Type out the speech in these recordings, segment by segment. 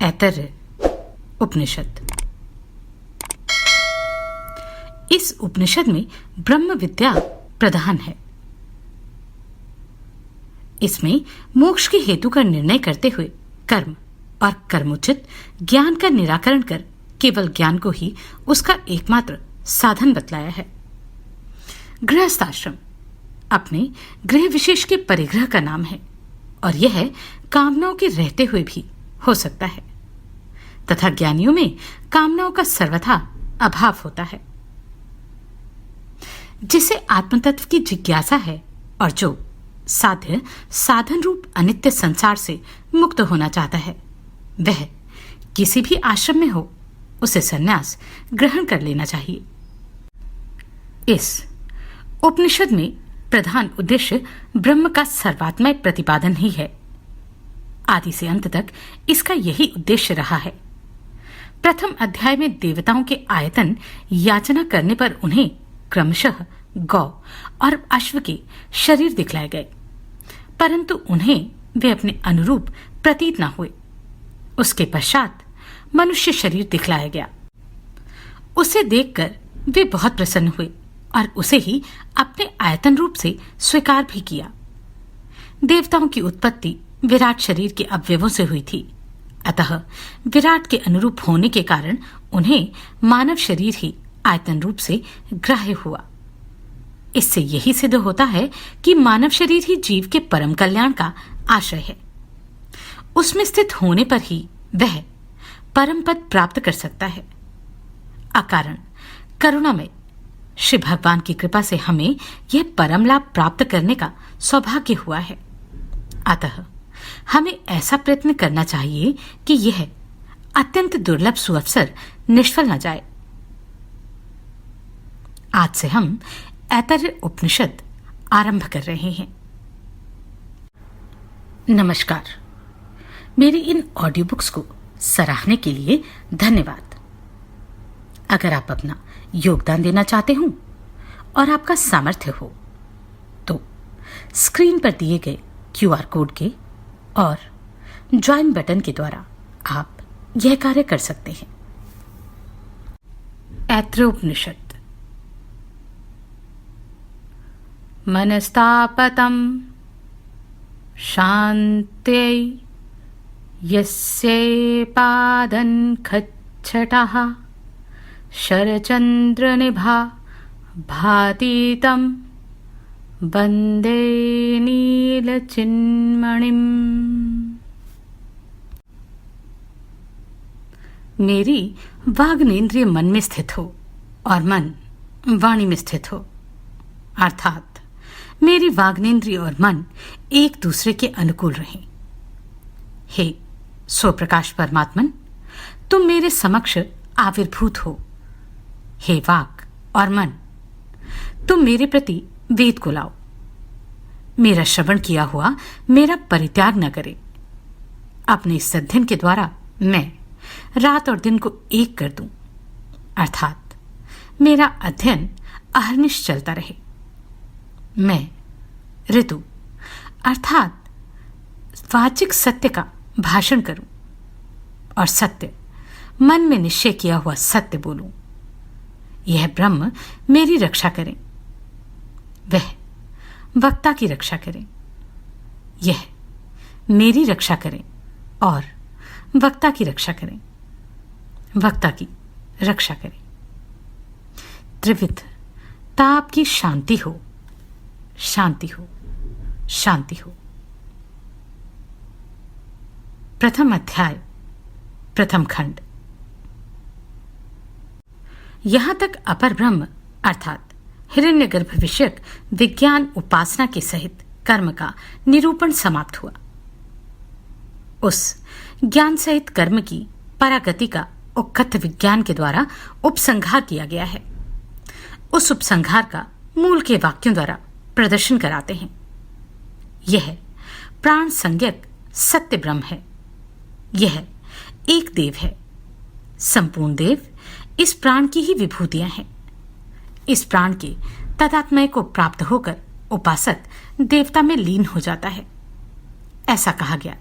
ऐतरेय उपनिषद। इस उपनिषद में ब्रह्म विद्या प्रधान है। इसमें मोक्ष के हेतु का निर्णय करते हुए कर्म और कर्मोचित ज्ञान का निराकरण कर केवल ज्ञान को ही उसका एकमात्र साधन बतलाया है। गृहस्थाश्रम अपने गृह विशेष के परिग्रह का नाम है और यह कामनाओं के रहते हुए भी हो सकता है तथा ज्ञानियों में कामनाओं का सर्वथा अभाव होता है। जिसे आत्मतत्व की जिज्ञासा है और जो साध्य साधन रूप अनित्य संसार से मुक्त होना चाहता है, वह किसी भी आश्रम में हो उसे संन्यास ग्रहण कर लेना चाहिए। इस उपनिषद में प्रधान उद्देश्य ब्रह्म का सर्वात्मय प्रतिपादन ही है। आदि से अंत तक इसका यही उद्देश्य रहा है। प्रथम अध्याय में देवताओं के आयतन याचना करने पर उन्हें क्रमशः गौ और अश्व के शरीर दिखलाए गए, परंतु उन्हें वे अपने अनुरूप प्रतीत न हुए। उसके पश्चात मनुष्य शरीर दिखलाया गया। उसे देखकर वे बहुत प्रसन्न हुए और उसे ही अपने आयतन रूप से स्वीकार भी किया। देवताओं की उत्पत्ति विराट शरीर के अवयवों से हुई थी, अतः विराट के अनुरूप होने के कारण उन्हें मानव शरीर ही आयतन रूप से ग्राह्य हुआ। इससे यही सिद्ध होता है कि मानव शरीर ही जीव के परम कल्याण का आश्रय है। उसमें स्थित होने पर ही वह परम पद प्राप्त कर सकता है। अकारण करुणामय श्री भगवान की कृपा से हमें यह परम लाभ प्राप्त करने का सौभाग्य हुआ है। अतः हमें ऐसा प्रयत्न करना चाहिए कि यह अत्यंत दुर्लभ सुअवसर निष्फल न जाए। आज से हम ऐतरेय उपनिषद आरंभ कर रहे हैं। नमस्कार। मेरी इन ऑडियो बुक्स को सराहने के लिए धन्यवाद। अगर आप अपना योगदान देना चाहते हो और आपका सामर्थ्य हो तो स्क्रीन पर दिए गए QR कोड के और ज्वाइन बटन के द्वारा आप यह कार्य कर सकते हैं। ऐतरेय उपनिषद। मनस्तापतम शान्त्यै यस्यै पादं खच्छटः शरचन्द्रनिभा भाति तं वन्दे नीलचिन्मणिम्। मेरी वाग्नेन्द्रिय मन में स्थित हो और मन वाणी में स्थित हो, अर्थात मेरी वाग्नेन्द्रिय और मन एक दूसरे के अनुकूल रहें। हे स्वप्रकाश परमात्मन, तुम मेरे समक्ष आविर्भूत हो। हे वाक और मन, तुम मेरे प्रति वेद को लाओ। मेरा श्रवण किया हुआ मेरा परित्याग न करे। अपने इस अध्ययन के द्वारा मैं रात और दिन को एक कर दूं, अर्थात मेरा अध्ययन अहर्निश चलता रहे। मैं ऋतु अर्थात वाचिक सत्य का भाषण करूं और सत्य मन में निश्चय किया हुआ सत्य बोलूं। यह ब्रह्म मेरी रक्षा करें, वह वक्ता की रक्षा करें। यह मेरी रक्षा करें और वक्ता की रक्षा करें, वक्ता की रक्षा करें। त्रिविध ताप की शांति हो, शांति हो, शांति हो। प्रथम अध्याय प्रथम खंड। यहां तक अपर ब्रह्म अर्थात हिरण्यगर्भ विषयक विज्ञान उपासना के सहित कर्म का निरूपण समाप्त हुआ। उस ज्ञान सहित कर्म की परागति का उक्कथ विज्ञान के द्वारा उपसंहार किया गया है। उस उपसंहार का मूल के वाक्यों द्वारा प्रदर्शन कराते हैं। यह प्राण संज्ञक सत्य ब्रह्म है। यह एक देव है। संपूर्ण देव इस प्राण की ही विभूतियां हैं। इस प्राण के तदात्मय को प्राप्त होकर उपासक देवता में लीन हो जाता है, ऐसा कहा गया।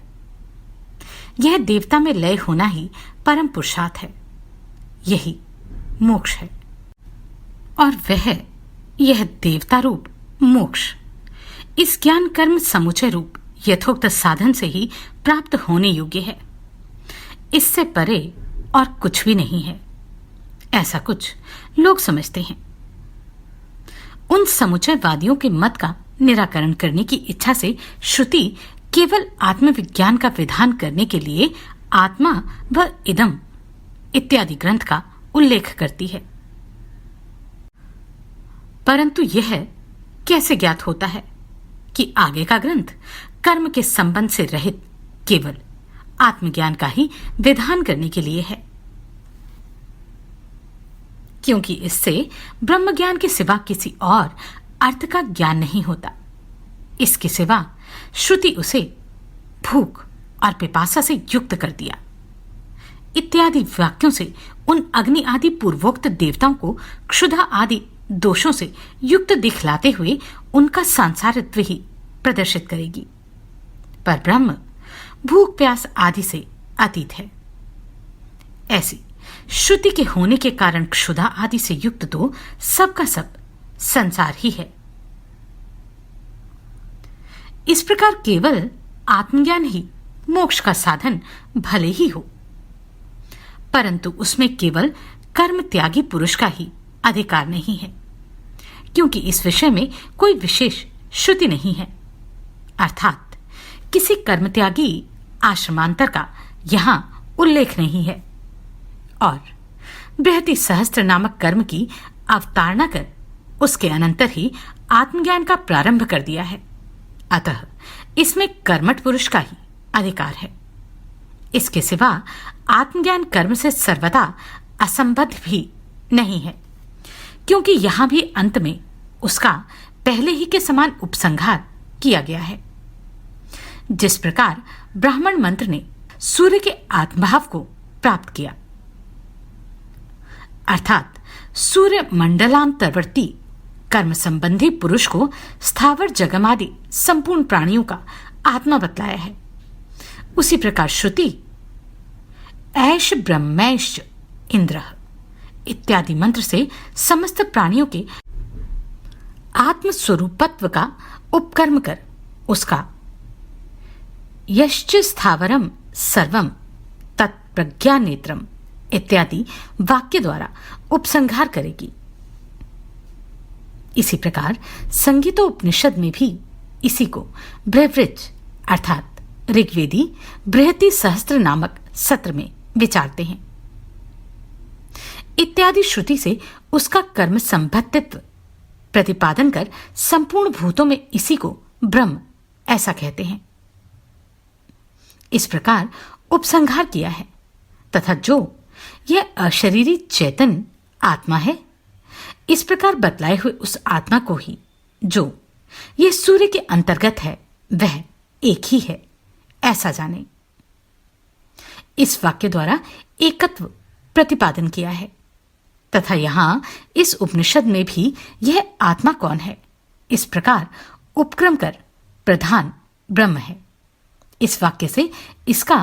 यह देवता में लय होना ही परम पुरुषार्थ है, यही मोक्ष है। और वह यह देवता रूप मोक्ष इस ज्ञान कर्म समुचय रूप यथोक्त साधन से ही प्राप्त होने योग्य है। इससे परे और कुछ भी नहीं है, ऐसा कुछ लोग समझते हैं। उन समुचयवादियों के मत का निराकरण करने की इच्छा से श्रुति केवल आत्मविज्ञान का विधान करने के लिए आत्मा व इदम इत्यादि ग्रंथ का उल्लेख करती है। परंतु यह कैसे ज्ञात होता है कि आगे का ग्रंथ कर्म के संबंध से रहित केवल आत्मज्ञान का ही विधान करने के लिए है? क्योंकि इससे ब्रह्म ज्ञान के सिवा किसी और अर्थ का ज्ञान नहीं होता। इसके सिवा श्रुति उसे भूख और पिपासा से युक्त कर दिया इत्यादि वाक्यों से उन अग्नि आदि पूर्वोक्त देवताओं को क्षुधा आदि दोषों से युक्त दिखलाते हुए उनका सांसारित्व ही प्रदर्शित करेगी। पर ब्रह्म भूख प्यास आदि से अतीत है। ऐसी श्रुति के होने के कारण क्षुधा आदि से युक्त तो सबका सब संसार ही है। इस प्रकार केवल आत्मज्ञान ही मोक्ष का साधन भले ही हो, परंतु उसमें केवल कर्म त्यागी पुरुष का ही अधिकार नहीं है, क्योंकि इस विषय में कोई विशेष श्रुति नहीं है। अर्थात किसी कर्म त्यागी आश्रमांतर का यहां उल्लेख नहीं है और बृहति सहस्त्र नामक कर्म की अवतारणा कर उसके अनंतर ही आत्मज्ञान का प्रारंभ कर दिया है। अतः इसमें कर्मठ पुरुष का ही अधिकार है। इसके सिवा आत्मज्ञान कर्म से सर्वदा असंबद्ध भी नहीं है, क्योंकि यहां भी अंत में उसका पहले ही के समान उपसंहार किया गया है। जिस प्रकार ब्राह्मण मंत्र ने सूर्य के आत्मभाव को प्राप्त किया, अर्थात सूर्य मंडलांतर्वर्ती कर्म संबंधी पुरुष को स्थावर जगमादि संपूर्ण प्राणियों का आत्मा बतलाया है, उसी प्रकार श्रुति ऐश ब्रह्मैश इंद्र इत्यादि मंत्र से समस्त प्राणियों के आत्मस्वरूपत्व का उपकर्म कर उसका यश्च स्थावरम सर्वम तत्प्रज्ञा नेत्रम इत्यादि वाक्य द्वारा उपसंहार करेगी। इसी प्रकार संगीतोपनिषद में भी इसी को बृहवृज अर्थात ऋग्वेदी बृहति सहस्त्र नामक सत्र में विचारते हैं। इत्यादि श्रुति से उसका कर्म संबद्धित्व प्रतिपादन कर संपूर्ण भूतों में इसी को ब्रह्म ऐसा कहते हैं। इस प्रकार उपसंहार किया है तथा जो यह अशरीरी चेतन आत्मा है, इस प्रकार बतलाए हुए उस आत्मा को ही जो यह सूर्य के अंतर्गत है वह एक ही है, ऐसा जाने। इस वाक्य द्वारा एकत्व प्रतिपादन किया है तथा यहां इस उपनिषद में भी यह आत्मा कौन है, इस प्रकार उपक्रम कर प्रधान ब्रह्म है। इस वाक्य से इसका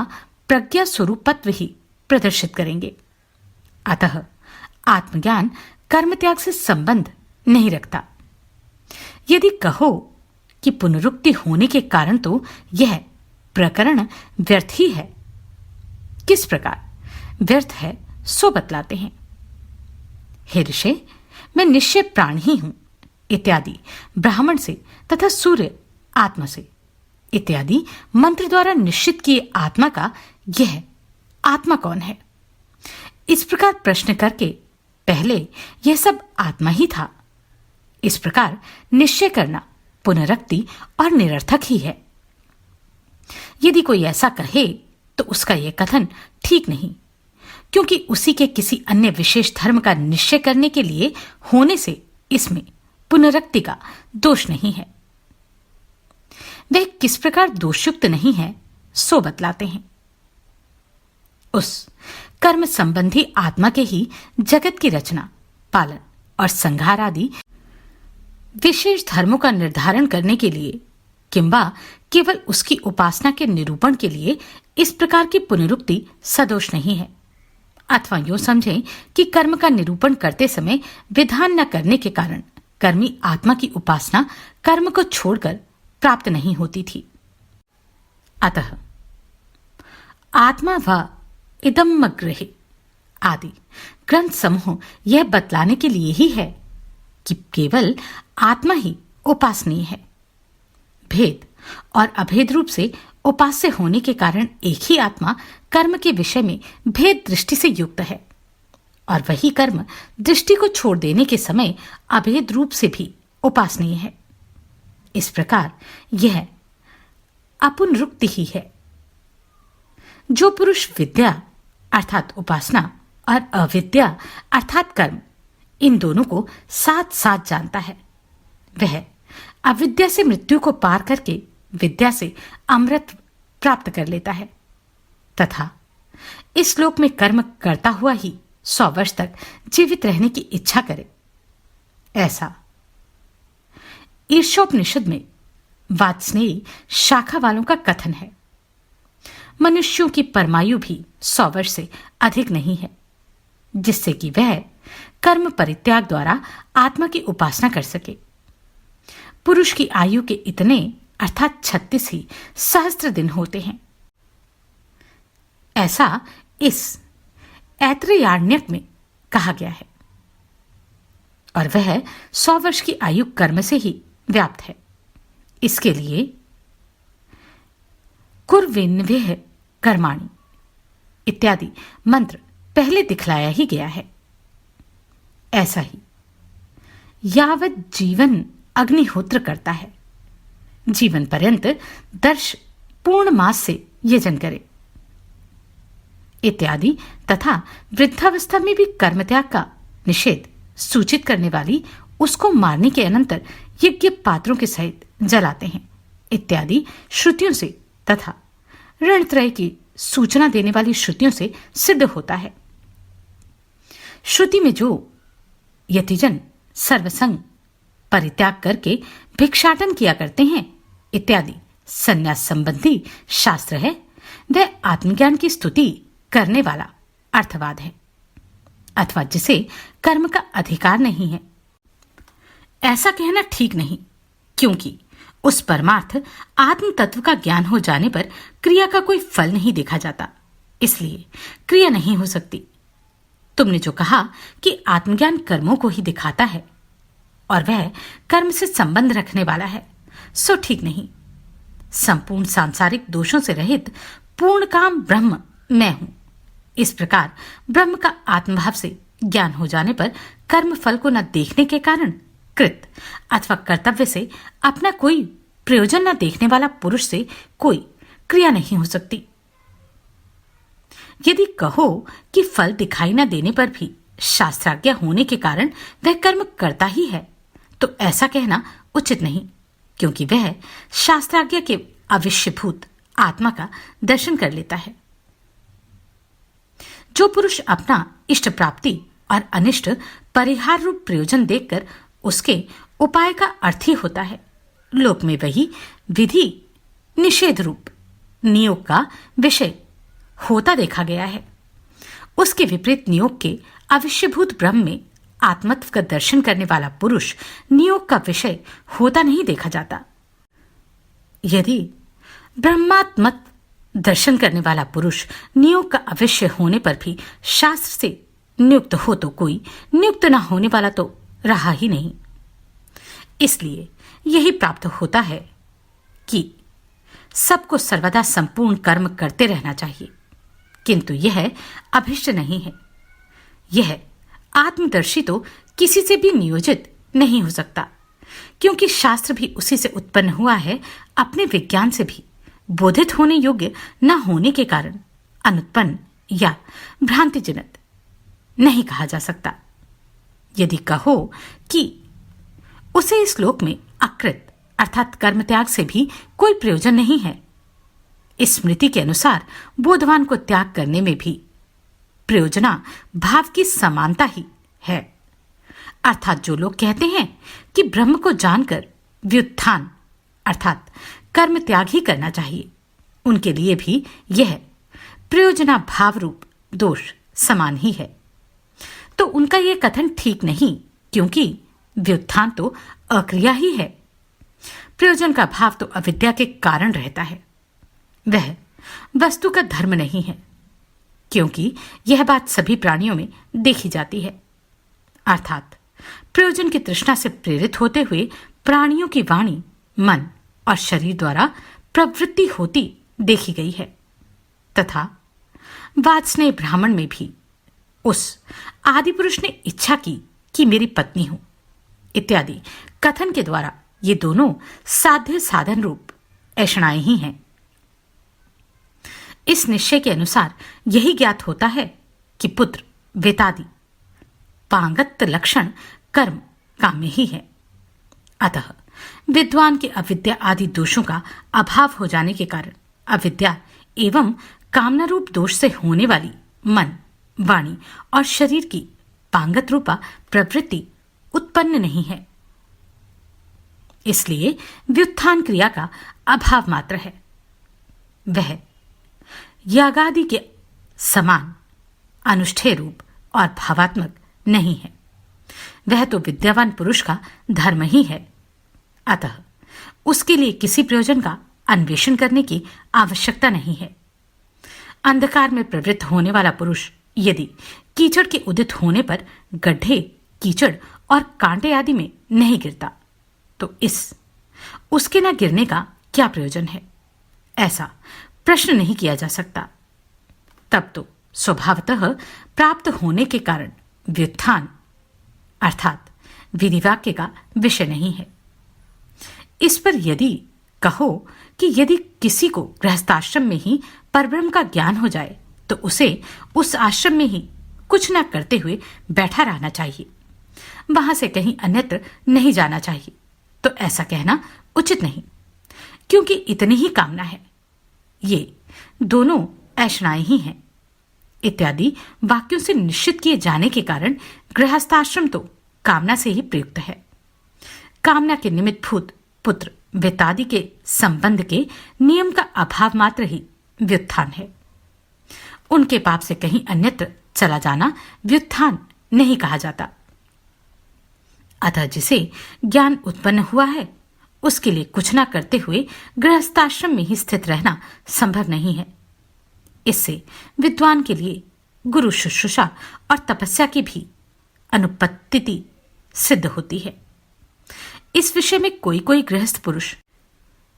प्रज्ञा स्वरूपत्व ही प्रदर्शित करेंगे। अतः आत्मज्ञान कर्म त्याग से संबंध नहीं रखता। यदि कहो कि पुनरुक्ति होने के कारण तो यह प्रकरण व्यर्थ ही है, किस प्रकार व्यर्थ है सो बतलाते हैं। हे ऋषि, मैं निश्चय प्राण ही हूं इत्यादि ब्राह्मण से तथा सूर्य आत्मा से इत्यादि मंत्र द्वारा निश्चित किए आत्मा का यह आत्मा कौन है, इस प्रकार प्रश्न करके पहले यह सब आत्मा ही था, इस प्रकार निश्चय करना पुनरुक्ति और निरर्थक ही है। यदि कोई ऐसा कहे तो उसका यह कथन ठीक नहीं, क्योंकि उसी के किसी अन्य विशेष धर्म का निश्चय करने के लिए होने से इसमें पुनरुक्ति का दोष नहीं है। वह किस प्रकार दोषयुक्त नहीं है सो बतलाते हैं। उस कर्म संबंधी आत्मा के ही जगत की रचना, पालन और संहार आदि विशेष धर्मों का निर्धारण करने के लिए किंबा केवल उसकी उपासना के निरूपण के लिए इस प्रकार की पुनरुक्ति सदोष नहीं है। अथवा यूं समझें कि कर्म का निरूपण करते समय विधान न करने के कारण कर्मी आत्मा की उपासना कर्म को छोड़कर प्राप्त नहीं होती थी। अतः आत्मा व इदम ग्रहे आदि ग्रंथ समूह यह बतलाने के लिए ही है कि केवल आत्मा ही उपासनीय है। भेद और अभेद रूप से उपास्य होने के कारण एक ही आत्मा कर्म के विषय में भेद दृष्टि से युक्त है और वही कर्म दृष्टि को छोड़ देने के समय अभेद रूप से भी उपासनीय है। इस प्रकार यह अपुनरुक्ति ही है। जो पुरुष विद्या अर्थात उपासना और अविद्या अर्थात कर्म इन दोनों को साथ साथ जानता है, वह अविद्या से मृत्यु को पार करके विद्या से अमृत प्राप्त कर लेता है तथा इस लोक में कर्म करता हुआ ही 100 वर्ष तक जीवित रहने की इच्छा करे। ऐसा ईर्ष्योपनिषद में वात्स्नेयी शाखा वालों का कथन है। मनुष्यों की परमायु भी 100 वर्ष से अधिक नहीं है, जिससे कि वह कर्म परित्याग द्वारा आत्मा की उपासना कर सके। पुरुष की आयु के इतने अर्थात 36 ही सहस्त्र दिन होते हैं। ऐसा इस ऐत्रेयारण्यक में कहा गया है और वह 100 वर्ष की आयु कर्म से ही व्याप्त है। इसके लिए कुर्विन्वेह कर्माणि इत्यादि मंत्र पहले दिखलाया ही गया है। ऐसा ही यावत जीवन अग्निहोत्र करता है, जीवन पर्यंत दर्श पूर्ण मास से यजन करे इत्यादि तथा वृद्धावस्था में भी कर्मत्याग का निषेध सूचित करने वाली उसको मारने के अनंतर यज्ञ पात्रों के सहित जलाते हैं इत्यादि श्रुतियों से तथा ऋणत्रय की सूचना देने वाली श्रुतियों से सिद्ध होता है। श्रुति में जो यतिजन सर्वसंग परित्याग करके भिक्षाटन किया करते हैं इत्यादि संन्यास संबंधी शास्त्र है, वह आत्मज्ञान की स्तुति करने वाला अर्थवाद है अथवा जिसे कर्म का अधिकार नहीं है। ऐसा कहना ठीक नहीं, क्योंकि उस परमार्थ आत्म तत्व का ज्ञान हो जाने पर क्रिया का कोई फल नहीं देखा जाता, इसलिए क्रिया नहीं हो सकती। तुमने जो कहा कि आत्मज्ञान कर्मों को ही दिखाता है और वह कर्म से संबंध रखने वाला है, सो ठीक नहीं। संपूर्ण सांसारिक दोषों से रहित पूर्ण काम ब्रह्म मैं हूं। इस प्रकार ब्रह्म का आत्मभाव से ज्ञान हो जाने पर कर्म फल को न देखने के कारण कृत अथवा कर्तव्य से अपना कोई प्रयोजन न देखने वाला पुरुष से कोई क्रिया नहीं हो सकती। यदि कहो कि फल दिखाई न देने पर भी शास्त्राज्ञा होने के कारण वह कर्म करता ही है, तो ऐसा कहना उचित नहीं, क्योंकि वह शास्त्राज्ञा के अविष्यभूत आत्मा का दर्शन कर लेता है। जो पुरुष अपना इष्ट प्राप्ति और अनिष्ट परिहार रूप प्रयोजन देखकर उसके उपाय का अर्थ ही होता है, लोक में वही विधि निषेध रूप नियोग का विषय होता देखा गया है। उसके विपरीत नियोग के अविष्यभूत ब्रह्म में आत्मत्व का दर्शन करने वाला पुरुष नियोग का विषय होता नहीं देखा जाता। यदि ब्रह्मात्मत दर्शन करने वाला पुरुष नियोग का अवश्य होने पर भी शास्त्र से नियुक्त हो तो कोई नियुक्त न होने वाला तो रहा ही नहीं। इसलिए यही प्राप्त होता है कि सबको सर्वदा संपूर्ण कर्म करते रहना चाहिए, किंतु यह अभिष्ट नहीं है। यह आत्मदर्शी तो किसी से भी नियोजित नहीं हो सकता, क्योंकि शास्त्र भी उसी से उत्पन्न हुआ है, अपने विज्ञान से भी बोधित होने योग्य न होने के कारण अनुत्पन्न या भ्रांतिजनित नहीं कहा जा सकता। यदि कहो कि उसे इस लोक में अकृत अर्थात कर्म त्याग से भी कोई प्रयोजन नहीं है, इस स्मृति के अनुसार बोधवान को त्याग करने में भी प्रयोजना भाव की समानता ही है। अर्थात जो लोग कहते हैं कि ब्रह्म को जानकर व्युत्थान अर्थात कर्म त्याग ही करना चाहिए, उनके लिए भी यह प्रयोजना भाव रूप दोष समान ही है। तो उनका यह कथन ठीक नहीं, क्योंकि व्युत्थान तो अक्रिया ही है। प्रयोजन का भाव तो अविद्या के कारण रहता है, वह वस्तु का धर्म नहीं है, क्योंकि यह बात सभी प्राणियों में देखी जाती है। अर्थात प्रयोजन की तृष्णा से प्रेरित होते हुए प्राणियों की वाणी, मन और शरीर द्वारा प्रवृत्ति होती देखी गई है, तथा वात्स्नेय ब्राह्मण में भी उस आदि पुरुष ने इच्छा की कि मेरी पत्नी हो इत्यादि कथन के द्वारा ये दोनों साध्य साधन रूप ऐषणाएं ही हैं। इस निश्चय के अनुसार यही ज्ञात होता है कि पुत्र वेतादि पांगत्त लक्षण कर्म काम्य ही है। अतः विद्वान के अविद्या आदि दोषों का अभाव हो जाने के कारण अविद्या एवं कामना रूप दोष से होने वाली मन, वाणी और शरीर की पांगत रूपा प्रवृत्ति उत्पन्न नहीं है। इसलिए व्युत्थान क्रिया का अभाव मात्र है। वह यागादि के समान अनुष्ठेय रूप और भावात्मक नहीं है। वह तो विद्यावान पुरुष का धर्म ही है। अतः उसके लिए किसी प्रयोजन का अन्वेषण करने की आवश्यकता नहीं है। अंधकार में प्रवृत्त होने वाला पुरुष यदि कीचड़ के उदित होने पर गड्ढे, कीचड़ और कांटे आदि में नहीं गिरता, तो उसके न गिरने का क्या प्रयोजन है, ऐसा प्रश्न नहीं किया जा सकता। तब तो स्वभावतः प्राप्त होने के कारण व्युत्थान अर्थात विधिवाक्य का विषय नहीं है। इस पर यदि कहो कि यदि किसी को गृहस्थाश्रम में ही परब्रह्म का ज्ञान हो जाए तो उसे उस आश्रम में ही कुछ न करते हुए बैठा रहना चाहिए, वहां से कहीं अन्यत्र नहीं जाना चाहिए, तो ऐसा कहना उचित नहीं, क्योंकि इतनी ही कामना है, ये दोनों ऐषणाएं ही हैं इत्यादि वाक्यों से निश्चित किए जाने के कारण गृहस्थाश्रम तो कामना से ही प्रयुक्त है। कामना के निमित्त भूत पुत्र वेतादि के संबंध के नियम का अभाव मात्र ही व्युत्थान है। उनके पाप से कहीं अन्यत्र चला जाना व्युत्थान नहीं कहा जाता। अतः जिसे ज्ञान उत्पन्न हुआ है उसके लिए कुछ न करते हुए गृहस्थाश्रम में ही स्थित रहना संभव नहीं है। इससे विद्वान के लिए गुरु शुश्रूषा और तपस्या की भी अनुपत्ति सिद्ध होती है। इस विषय में कोई कोई गृहस्थ पुरुष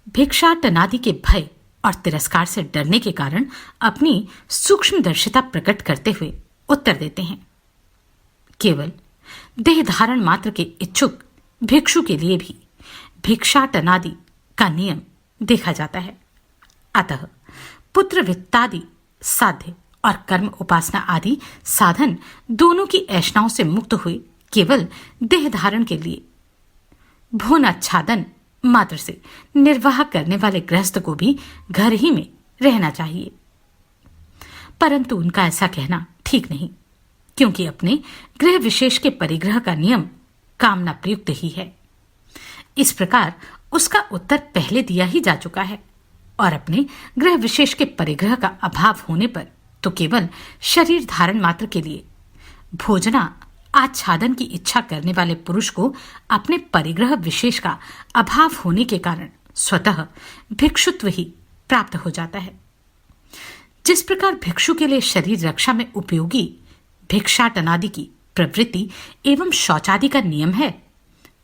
भिक्षाटनादि के भय और तिरस्कार से डरने के कारण अपनी सूक्ष्मदर्शिता प्रकट करते हुए उत्तर देते हैं। केवल देह धारण मात्र के इच्छुक भिक्षु के लिए भी भिक्षाटनादि का नियम देखा जाता है। अतः पुत्र वित्तादि साध्य और कर्म उपासना आदि साधन दोनों की ऐषणाओं से मुक्त हुए केवल देह धारण के लिए भोनाच्छादन मात्र से निर्वाह करने वाले गृहस्थ को भी घर ही में रहना चाहिए। परंतु उनका ऐसा कहना ठीक नहीं, क्योंकि अपने गृह विशेष के परिग्रह का नियम कामना प्रयुक्त ही है। इस प्रकार उसका उत्तर पहले दिया ही जा चुका है और अपने गृह विशेष के परिग्रह का अभाव होने पर तो केवल शरीर धारण मात्र के लिए भोजना आच्छादन की इच्छा करने वाले पुरुष को अपने परिग्रह विशेष का अभाव होने के कारण स्वतः भिक्षुत्व ही प्राप्त हो जाता है। जिस प्रकार भिक्षु के लिए शरीर रक्षा में उपयोगी भिक्षाटनादि की प्रवृत्ति एवं शौचादि का नियम है,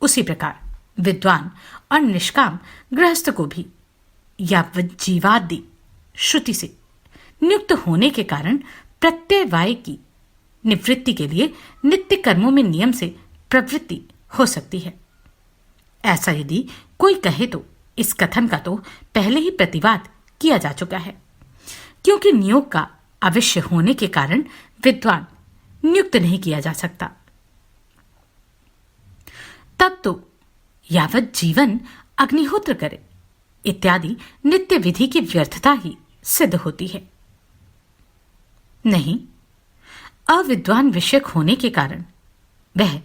उसी प्रकार विद्वान और निष्काम गृहस्थ को भी यावज्जीवादि श्रुति से नियुक्त होने के कारण प्रत्यय वाय की निवृत्ति के लिए नित्य कर्मों में नियम से प्रवृत्ति हो सकती है। ऐसा यदि कोई कहे तो इस कथन का तो पहले ही प्रतिवाद किया जा चुका है, क्योंकि नियोग का अवश्य होने के कारण विद्वान नियुक्त नहीं किया जा सकता। तब तो यावत जीवन अग्निहोत्र करे इत्यादि नित्य विधि की व्यर्थता ही सिद्ध होती है। नहीं, अविद्वान विषयक होने के कारण वह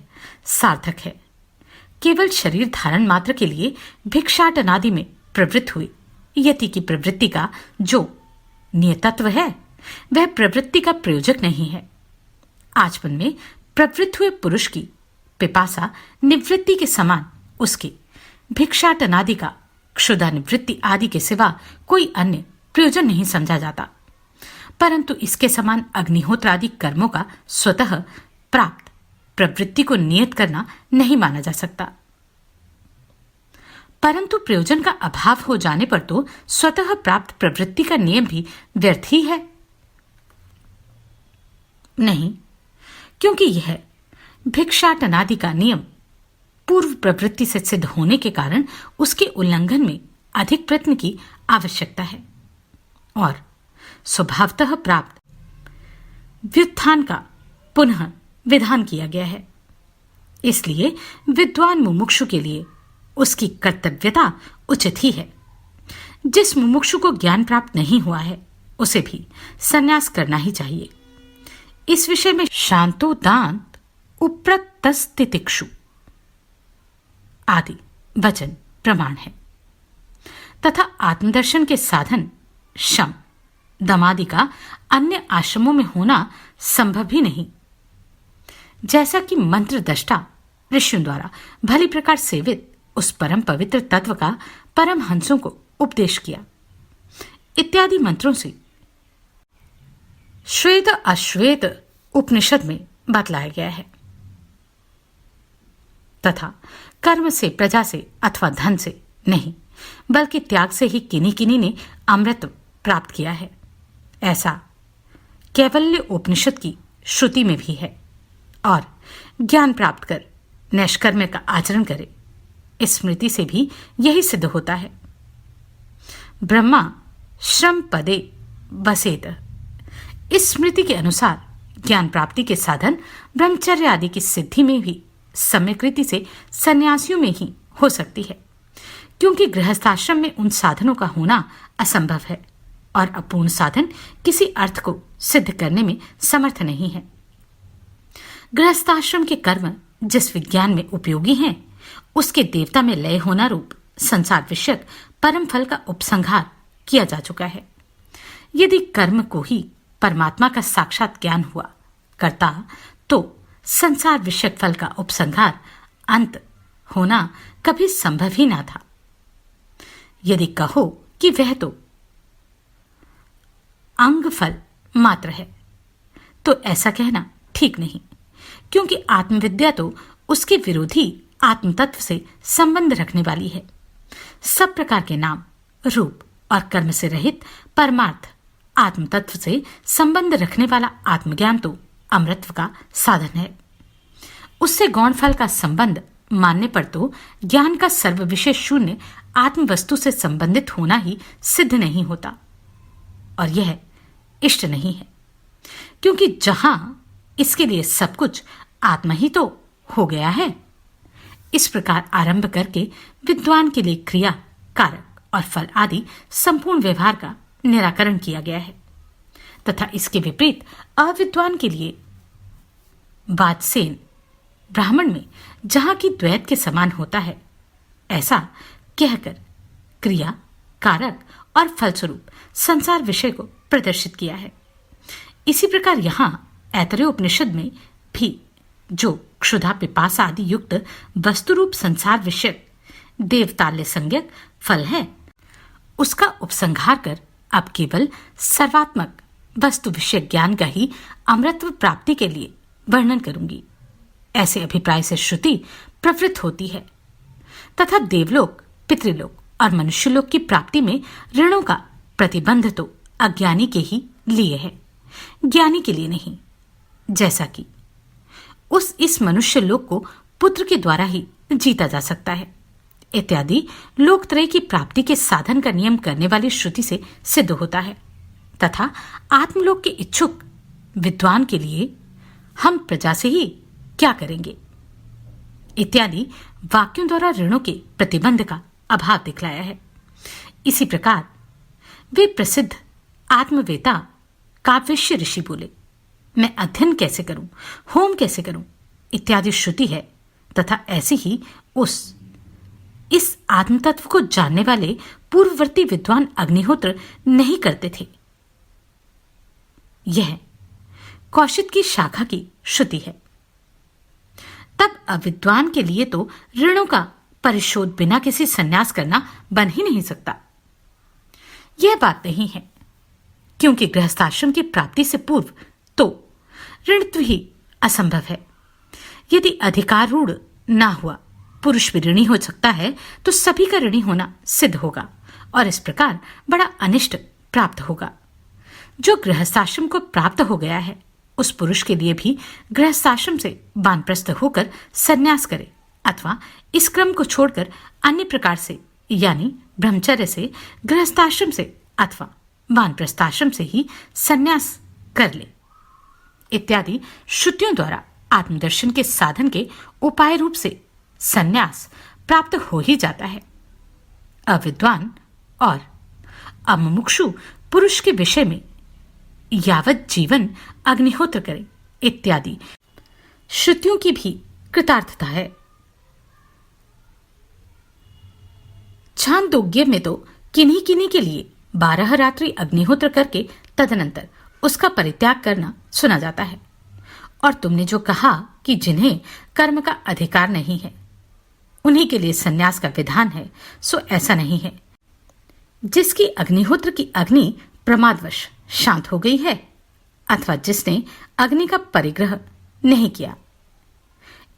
सार्थक है। केवल शरीर धारण मात्र के लिए भिक्षाटनादि में प्रवृत्त हुए यति की प्रवृत्ति का जो नियतत्व है वह प्रवृत्ति का प्रयोजक नहीं है। आचमन में प्रवृत्त हुए पुरुष की पिपासा निवृत्ति के समान उसके भिक्षाटनादि का क्षुधा निवृत्ति आदि के सिवा कोई अन्य प्रयोजन नहीं समझा जाता, परंतु इसके समान अग्निहोत्र आदि कर्मों का स्वतः प्राप्त प्रवृत्ति को नियत करना नहीं माना जा सकता। परंतु प्रयोजन का अभाव हो जाने पर तो स्वतः प्राप्त प्रवृत्ति का नियम भी व्यर्थ ही है। नहीं, क्योंकि यह भिक्षाटनादि का नियम पूर्व प्रवृत्ति से सिद्ध होने के कारण उसके उल्लंघन में अधिक प्रयत्न की आवश्यकता है और स्वभावतः प्राप्त व्युत्थान का पुनः विधान किया गया है। इसलिए विद्वान मुमुक्षु के लिए उसकी कर्तव्यता उचित ही है। जिस मुमुक्षु को ज्ञान प्राप्त नहीं हुआ है उसे भी संन्यास करना ही चाहिए। इस विषय में शांतोदांत उप्रतस्तितिक्षु आदि वचन प्रमाण है तथा आत्मदर्शन के साधन शम दमादि का अन्य आश्रमों में होना संभव ही नहीं। जैसा कि मंत्र दृष्टा ऋषियों द्वारा भली प्रकार सेवित उस परम पवित्र तत्व का परमहंसों को उपदेश किया इत्यादि मंत्रों से श्वेत अश्वेत उपनिषद में बतलाया गया है तथा कर्म से, प्रजा से अथवा धन से नहीं बल्कि त्याग से ही किन्हीं किन्हीं ने अमृत प्राप्त किया है, ऐसा कैवल्य उपनिषद की श्रुति में भी है। और ज्ञान प्राप्त कर नैष्कर्म्य का आचरण करे, इस स्मृति से भी यही सिद्ध होता है। ब्रह्मा श्रम पदे बसेत, इस स्मृति के अनुसार ज्ञान प्राप्ति के साधन ब्रह्मचर्य आदि की सिद्धि में भी सम्यक रीति से सन्यासियों में ही हो सकती है, क्योंकि गृहस्थाश्रम में उन साधनों का होना असंभव है और अपूर्ण साधन किसी अर्थ को सिद्ध करने में समर्थ नहीं है। गृहस्थाश्रम के कर्म जिस विज्ञान में उपयोगी हैं, उसके देवता में लय होना रूप संसार विषयक परम फल का उपसंहार किया जा चुका है। यदि कर्म को ही परमात्मा का साक्षात ज्ञान हुआ करता तो संसार विषयक फल का उपसंहार अंत होना कभी संभव ही ना था। यदि कहो कि वह तो अंग फल मात्र है तो ऐसा कहना ठीक नहीं, क्योंकि आत्मविद्या तो उसके विरोधी आत्मतत्व से संबंध रखने वाली है। सब प्रकार के नाम, रूप और कर्म से रहित परमार्थ आत्मतत्व से संबंध रखने वाला आत्मज्ञान तो अमृतत्व का साधन है। उससे गौण फल का संबंध मानने पर तो ज्ञान का सर्व विशेष शून्य आत्म वस्तु से संबंधित होना ही सिद्ध नहीं होता और यह इष्ट नहीं है, क्योंकि जहां इसके लिए सब कुछ आत्मा ही तो हो गया है। इस प्रकार आरंभ करके विद्वान के लिए क्रिया, कारक और फल आदि संपूर्ण व्यवहार का निराकरण किया गया है तथा इसके विपरीत अविद्वान के लिए वाजसेन ब्राह्मण में जहां की द्वैत के समान होता है, ऐसा कहकर क्रिया, कारक और फलस्वरूप संसार विषय को प्रदर्शित किया है। इसी प्रकार यहां ऐतरेय उपनिषद में भी जो क्षुधा पिपासा आदि युक्त वस्तुरूप संसार विषय देवताल्य संज्ञक फल है, उसका उपसंहार कर अब केवल सर्वात्मक वस्तु विषय ज्ञान का ही अमृतत्व प्राप्ति के लिए वर्णन करूंगी। ऐसे अभिप्राय से श्रुति प्रवृत्त होती है तथा देवलोक, पितृलोक और मनुष्यलोक की प्राप्ति में ऋणों का प्रतिबंध तो अज्ञानी के ही लिए है, ज्ञानी के लिए नहीं। जैसा कि इस मनुष्य लोक को पुत्र के द्वारा ही जीता जा सकता है इत्यादि लोकत्रय की प्राप्ति के साधन का नियम करने वाली श्रुति से सिद्ध होता है तथा आत्मलोक के इच्छुक विद्वान के लिए हम प्रजा से ही क्या करेंगे इत्यादि वाक्यों द्वारा ऋणों के प्रतिबंध का अभाव दिखलाया है। इसी प्रकार वे प्रसिद्ध आत्मवेता काव्यश्य ऋषि बोले, मैं अध्ययन कैसे करूं, होम कैसे करूं इत्यादि श्रुति है तथा ऐसी ही उस इस आत्म तत्व को जानने वाले पूर्ववर्ती विद्वान अग्निहोत्र नहीं करते थे। यह कौशिक की शाखा की श्रुति है। तब अविद्वान के लिए तो ऋणों का परिशोध बिना किसी संन्यास करना बन ही नहीं सकता। यह बात नहीं है, क्योंकि गृहस्थाश्रम की प्राप्ति से पूर्व तो ऋणत्व ही असंभव है। यदि अधिकारूढ़ ना हुआ पुरुष भी ऋणी हो सकता है, तो सभी का ऋणी होना सिद्ध होगा और इस प्रकार बड़ा अनिष्ट प्राप्त होगा। जो गृहस्थाश्रम को प्राप्त हो गया है, उस पुरुष के लिए भी गृहस्थाश्रम से वानप्रस्थ होकर संन्यास करे अथवा इस क्रम को छोड़कर अन्य प्रकार से यानी ब्रह्मचर्य से, गृहस्थाश्रम से अथवा वानप्रस्थाश्रम से ही संन्यास कर ले इत्यादि श्रुतियों द्वारा आत्मदर्शन के साधन के उपाय रूप से संन्यास प्राप्त हो ही जाता है। अविद्वान और अमुमुक्षु पुरुष के विषय में यावत जीवन अग्निहोत्र करे इत्यादि श्रुतियों की भी कृतार्थता है। छांदोग्य में तो किन्हीं किन्हीं के लिए 12 रात्रि अग्निहोत्र करके तदनंतर उसका परित्याग करना सुना जाता है। और तुमने जो कहा कि जिन्हें कर्म का अधिकार नहीं है उन्हीं के लिए संन्यास का विधान है, सो ऐसा नहीं है। जिसकी अग्निहोत्र की अग्नि प्रमादवश शांत हो गई है अथवा जिसने अग्नि का परिग्रह नहीं किया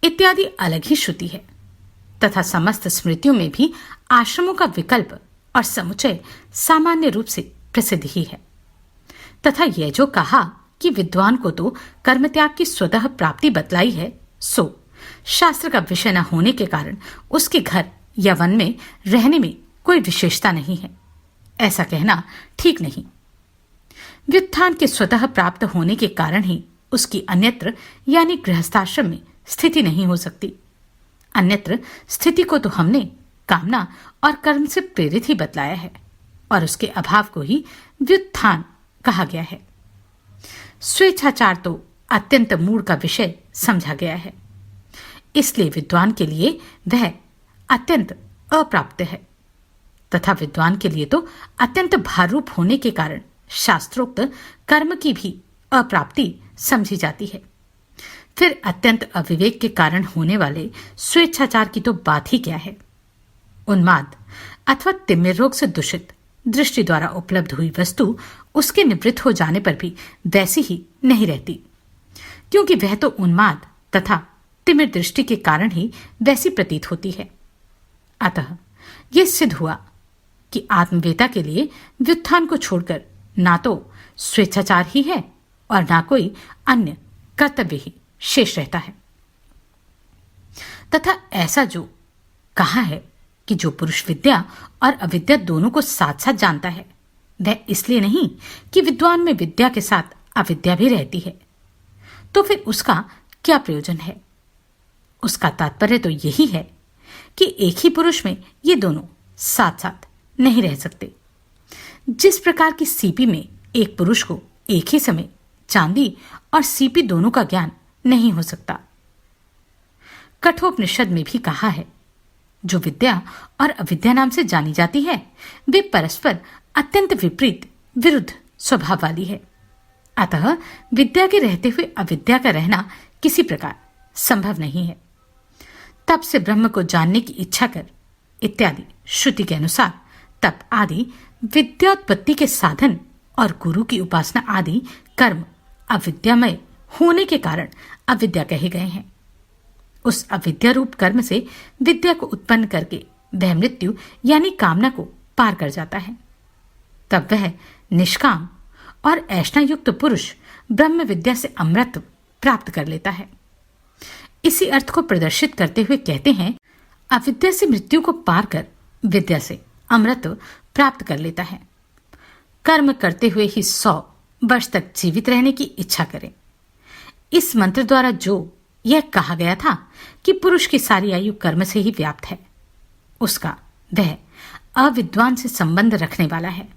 इत्यादि अलग ही श्रुति है। तथा समस्त स्मृतियों में भी आश्रमों का विकल्प और समुच्चय सामान्य रूप से प्रसिद्ध ही है। तथा यह जो कहा कि विद्वान को तो कर्मत्याग की स्वतः प्राप्ति बतलाई है, सो शास्त्र का विषय न होने के कारण उसके घर या वन में रहने में कोई विशेषता नहीं है, ऐसा कहना ठीक नहीं। व्युत्थान के स्वतः प्राप्त होने के कारण ही उसकी अन्यत्र यानी गृहस्थाश्रम में स्थिति नहीं हो सकती। अन्यत्र स्थिति को तो हमने कामना और कर्म से प्रेरित ही बतलाया है और उसके अभाव को ही व्युत्थान कहा गया है। स्वेच्छाचार तो अत्यंत मूढ़ का विषय समझा गया है, इसलिए विद्वान के लिए वह अत्यंत अप्राप्त है तथा विद्वान के लिए तो अत्यंत भारूप होने के कारण शास्त्रोक्त कर्म की भी अप्राप्ति समझी जाती है। फिर अत्यंत अविवेक के कारण होने वाले स्वेच्छाचार की तो बात ही क्या है। उन्माद अथवा तिमिर रोग से दूषित दृष्टि द्वारा उपलब्ध हुई वस्तु उसके निवृत्त हो जाने पर भी वैसी ही नहीं रहती, क्योंकि वह तो उन्माद तथा तिमिर दृष्टि के कारण ही वैसी प्रतीत होती है। अतः यह सिद्ध हुआ कि आत्मवेता के लिए व्युत्थान को छोड़कर ना तो स्वेच्छाचार ही है और ना कोई अन्य कर्तव्य ही शेष रहता है। तथा ऐसा जो कहा है कि जो पुरुष विद्या और अविद्या दोनों को साथ साथ जानता है, वह इसलिए नहीं कि विद्वान में विद्या के साथ अविद्या भी रहती है, तो फिर उसका क्या प्रयोजन है। उसका तात्पर्य तो यही है कि एक ही पुरुष में ये दोनों साथ साथ नहीं रह सकते। जिस प्रकार की सीपी में एक पुरुष को एक ही समय चांदी और सीपी दोनों का ज्ञान नहीं हो सकता। कठोपनिषद में भी कहा है, जो विद्या और अविद्या नाम से जानी जाती है, वे परस्पर अत्यंत विपरीत विरुद्ध स्वभाव वाली है। अतः विद्या के रहते हुए अविद्या का रहना किसी प्रकार संभव नहीं है। तब से ब्रह्म को जानने की इच्छा कर इत्यादि श्रुति के अनुसार तप आदि विद्योत्पत्ति के साधन और गुरु की उपासना आदि कर्म अविद्यामय होने के कारण अविद्या कहे गए हैं। उस अविद्या रूप कर्म से विद्या को उत्पन्न करके वह मृत्यु यानी कामना को पार कर जाता है। तब वह निष्काम और ऐष्णायुक्त पुरुष ब्रह्म विद्या से अमृत प्राप्त कर लेता है। इसी अर्थ को प्रदर्शित करते हुए कहते हैं, अविद्या से मृत्यु को पार कर विद्या से अमृत प्राप्त कर लेता है। कर्म करते हुए ही 100 वर्ष तक जीवित रहने की इच्छा करें। इस मंत्र द्वारा जो यह कहा गया था कि पुरुष की सारी आयु कर्म से ही व्याप्त है, उसका वह अविद्वान से संबंध रखने वाला है,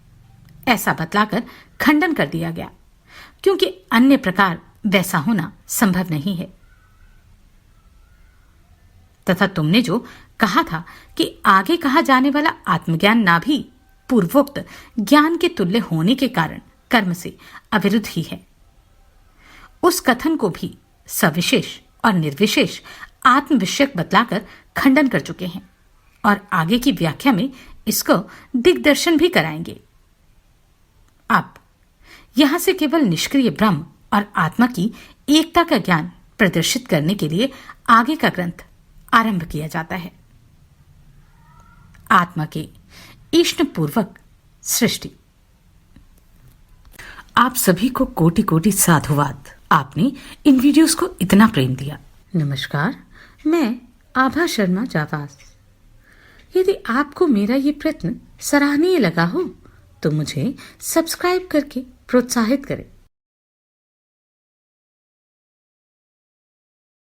ऐसा बतलाकर खंडन कर दिया गया, क्योंकि अन्य प्रकार वैसा होना संभव नहीं है। तथा तुमने जो कहा था कि आगे कहा जाने वाला आत्मज्ञान ना भी पूर्वोक्त ज्ञान के तुल्य होने के कारण कर्म से अविरुद्ध ही है, उस कथन को भी सविशेष और निर्विशेष आत्म विषयक बतलाकर खंडन कर चुके हैं और आगे की व्याख्या में इसको दिग्दर्शन भी कराएंगे। अब यहां से केवल निष्क्रिय ब्रह्म और आत्मा की एकता का ज्ञान प्रदर्शित करने के लिए आगे का ग्रंथ आरंभ किया जाता है। आत्मा के ईष्ण पूर्वक सृष्टि। आप सभी को कोटि कोटि साधुवाद। आपने इन वीडियोस को इतना प्रेम दिया। नमस्कार, मैं आभा शर्मा जावास। यदि आपको मेरा ये प्रयत्न सराहनीय लगा हो तो मुझे सब्सक्राइब करके प्रोत्साहित करें